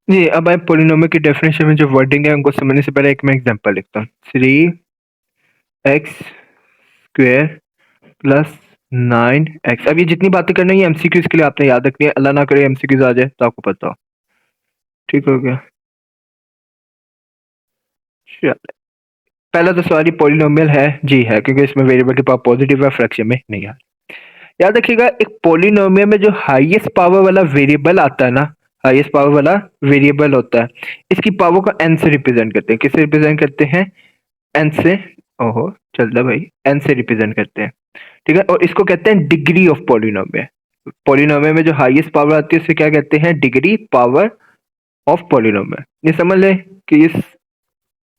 जी, अब मैं पोलिनोमियल की डेफिनेशन में जो वर्डिंग है उनको समझने से पहले एक मैं एग्जांपल लिखता हूँ। 3x square plus 9x। अब ये जितनी बातें करनी है ये एमसीक्यूज के लिए आपने याद रखनी है, अल्लाह ना करे एमसीक्यूज आ जाए तो आपको पता हो। ठीक हो गया? चलो, पहला तो सवाल, ये पोलिनोमियल है? जी है, क्योंकि इसमें वेरिएबल के पावर पॉजिटिव है, फ्रैक्शन में नहीं है। याद रखिएगा, एक पोलिनोमियल में जो हाईएस्ट पावर वाला वेरिएबल आता है ना, हाईएस्ट पावर वाला वेरिएबल होता है, इसकी पावर को एन से रिप्रेजेंट करते हैं। किससे रिप्रेजेंट करते हैं? एन से। ओहो, चल रहा भाई, एन से रिप्रेजेंट करते हैं। ठीक है, और इसको कहते हैं डिग्री ऑफ पोलिनोमियल। पोलिनोमियल में जो हाईएस्ट पावर आती है उसे क्या कहते हैं? Degree power of polynomial. ये समझ ले कि इस,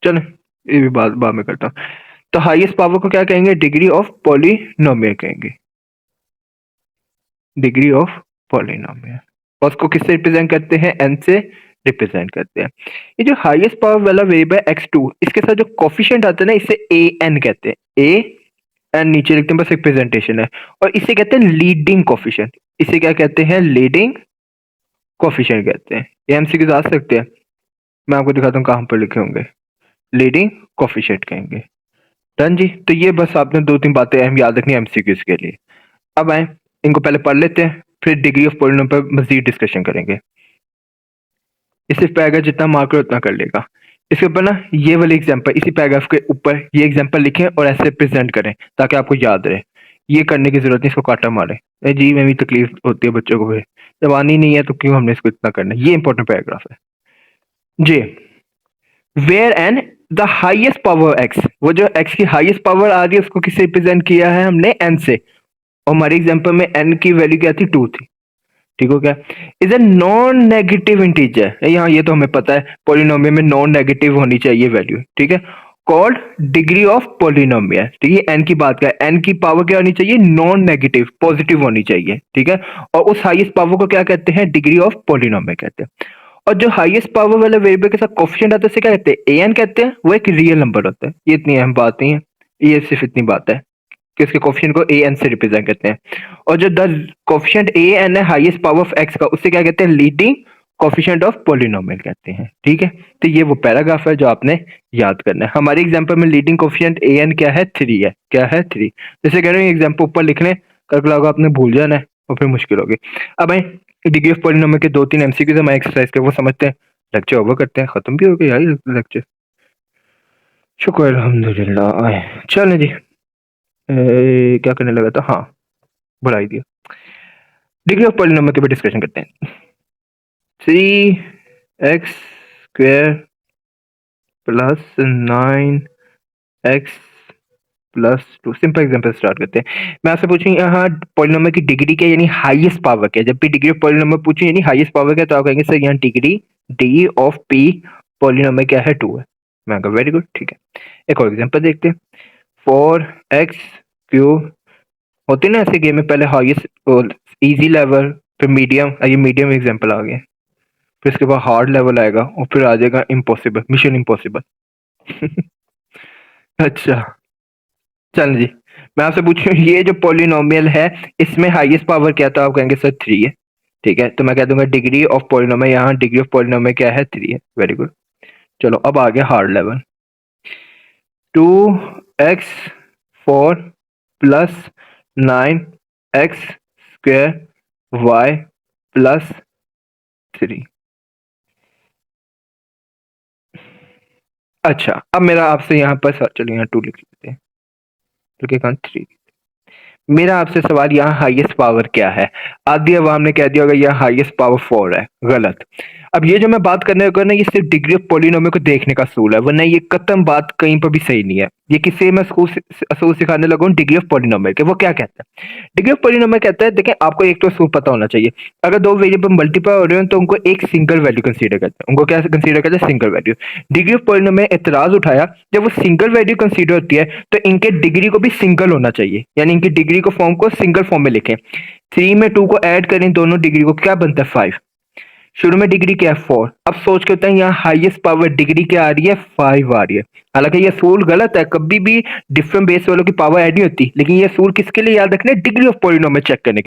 चल ये भी बात बाद में करता हूँ। तो हाईएस्ट पावर को क्या कहेंगे? डिग्री ऑफ पोलिनोमियल कहेंगे, डिग्री ऑफ पोलिनोमियल। और उसको किससे रिप्रेजेंट करते हैं? एन से रिप्रेजेंट करते हैं। ये जो हाईएस्ट पावर वाला वेरिएबल x2, इसके साथ जो कोफिशिएंट आता है ना, इसे ए एन कहते हैं। ए एन नीचे लिखते हैं, बस रिप्रेजेंटेशन है। और इसे कहते हैं लीडिंग कोफिशिएंट। इसे क्या कहते हैं? लीडिंग कोफिशिएंट कहते हैं। ये एमसीक्यूज आ सकते हैं, मैं आपको दिखाता हूँ कहाँ पर लिखे होंगे। लीडिंग कोफिशिएंट कहेंगे। डन जी। तो ये बस आपने दो तीन बातें अहम याद रखनी है एमसीक्यूज के लिए। अब आए, इनको पहले पढ़ लेते हैं, फिर डिग्री ऑफ पोलिनोमियल पर मजीद डिस्कशन करेंगे। इसी पैराग्राफ जितना मार्कर उतना कर लेगा। इसके ऊपर ना ये वाली एग्जांपल, इसी पैराग्राफ के ऊपर ये एग्जांपल लिखें और ऐसे प्रेजेंट करें ताकि आपको याद रहे। ये करने की जरूरत नहीं, इसको काटा मारे। जी में भी तकलीफ होती है बच्चों को भी, जब आनी नहीं है तो क्यों हमने इसको इतना करना है। ये इंपॉर्टेंट पैराग्राफ है जी। Where n the highest power x, वो जो एक्स की हाईएस्ट पावर आ रही है उसको किससे रिप्रेजेंट किया है हमने? एन से। और हमारे एग्जांपल में एन की वैल्यू क्या थी? 2 थी। ठीक हो गया? Is a non negative integer. यहाँ ये तो हमें पता है, पोलिनोमियल में नॉन नेगेटिव होनी चाहिए वैल्यू। ठीक है, कॉल्ड डिग्री ऑफ पोलिनोमियल। ठीक है, एन की बात करें, एन की पावर क्या होनी चाहिए? नॉन नेगेटिव, पॉजिटिव होनी चाहिए। ठीक है, और उस हाईएस्ट पावर को क्या कहते हैं? डिग्री ऑफ पोलिनोमियल कहते हैं। और जो हाईएस्ट पावर वाले वेरिएबल के साथ कोफिशिएंट आता है उसे क्या कहते हैं? ए एन कहते हैं। वो एक रियल नंबर होता है। ये इतनी अहम बात नहीं है, ये सिर्फ इतनी बात है कि उसके कोफिशिएंट को ए एन से रिप्रेजेंट करते हैं। और जो द कोफिशिएंट ए एन है हाईएस्ट पावर ऑफ एक्स का, उससे क्या कहते हैं? लीडिंग कोफिशिएंट ऑफ पोलिनोमियल कहते हैं। ठीक है, तो ये वो पैराग्राफ है जो आपने याद करना है। हमारे एग्जांपल में लीडिंग कोफिशिएंट ए एन क्या है? 3 है। क्या है? 3। जैसे कह रहे हैं एग्जांपल ऊपर लिख लें, कल को आपने भूल जाना है और फिर मुश्किल होगी। अब भाई डिग्री ऑफ पोलिनोमियल के 2-3 एमसीक्यूज हमारे एक्सरसाइज के, वो समझते हैं। लेक्चर ओवर करते हैं, खत्म भी हो गया यार लेक्चर। शुक्र अल्हम्दुलिल्लाह। चलें जी, क्या करने लगा था? हाँ, भुला ही दिया। डिग्री ऑफ पॉलिनोमियल के ऊपर डिस्कशन करते हैं। 3x square plus 9x plus 2। Simple example start करते हैं। मैं आपसे पूछूं यहाँ पॉलिनोमियल की डिग्री क्या, यानी हाईएस्ट पावर क्या? जब भी डिग्री ऑफ पॉलिनोमियल पूछूं यानी हाईएस्ट पावर क्या, तो आप कहेंगे सर यहाँ degree D of P polynomial क्या है? 2 है। मैं कहा वेरी गुड, ठीक है। एक और एग्जांपल देखते हैं। 4x cube. होती ना ऐसे गेम में, पहले हाईएस्ट इजी लेवल, फिर मीडियम, ये मीडियम एग्जांपल आ गया, फिर इसके बाद हार्ड लेवल आएगा और फिर आ जाएगा इम्पॉसिबल, मिशन इम्पॉसिबल। अच्छा, चल जी। मैं आपसे पूछूं ये जो पॉलिनोमियल है इसमें हाईएस्ट पावर क्या था? आप कहेंगे सर 3 है। ठीक है, तो मैं कह दूंगा डिग्री ऑफ पॉलिनोमियल, यहाँ डिग्री ऑफ पॉलिनोमियल क्या है? 3 है। Very good. चलो अब आ गया hard level. 2x4 plus 9x square y plus 3। अच्छा, अब मेरा आपसे यहाँ पर, चलिए यहाँ 2 लिख लेते हैं, तो क्या 3। मेरा आपसे सवाल, यहाँ हाईएस्ट पावर क्या है? आधी अवाम ने कह दिया होगा यहाँ हाईएस्ट पावर 4 है। गलत। अब ये जो मैं बात करने लगा ना, ये सिर्फ डिग्री ऑफ पोलिनोमियल को देखने का असूल है, वरना ये कतम बात कहीं पर भी सही नहीं है। ये किसी मैं स्कूल असूल सिखाने लगा हूँ डिग्री ऑफ पोलिनोमियल के। वो क्या कहता है? डिग्री ऑफ पोलिनोमियल कहता है, देखें आपको एक तो असूल पता होना चाहिए, अगर दो वेरिएबल मल्टीप्लाई हो रहे हो तो उनको एक सिंगल वैल्यू कंसीडर करते हैं। उनको क्या कंसीडर करते हैं? Single value. Degree of polynomial एतराज उठाया, जब वो सिंगल वैल्यू कंसीडर होती है तो इनके डिग्री को भी सिंगल होना चाहिए, यानी इनकी डिग्री को फॉर्म को सिंगल फॉर्म में लिखें। 3 में 2 को ऐड करें, दोनों डिग्री को, क्या बनता है? 5। शुरू में डिग्री क्या है? 4। अब सोच के होता है यहाँ हाईएस्ट पावर डिग्री क्या आ रही है? 5 आ रही है। हालांकि ये सूल गलत है, कभी भी डिफरेंट बेस वालों की पावर ऐड नहीं होती, लेकिन ये सूल किसके लिए याद रखना है? डिग्री ऑफ पॉलिनोमियल चेक करने के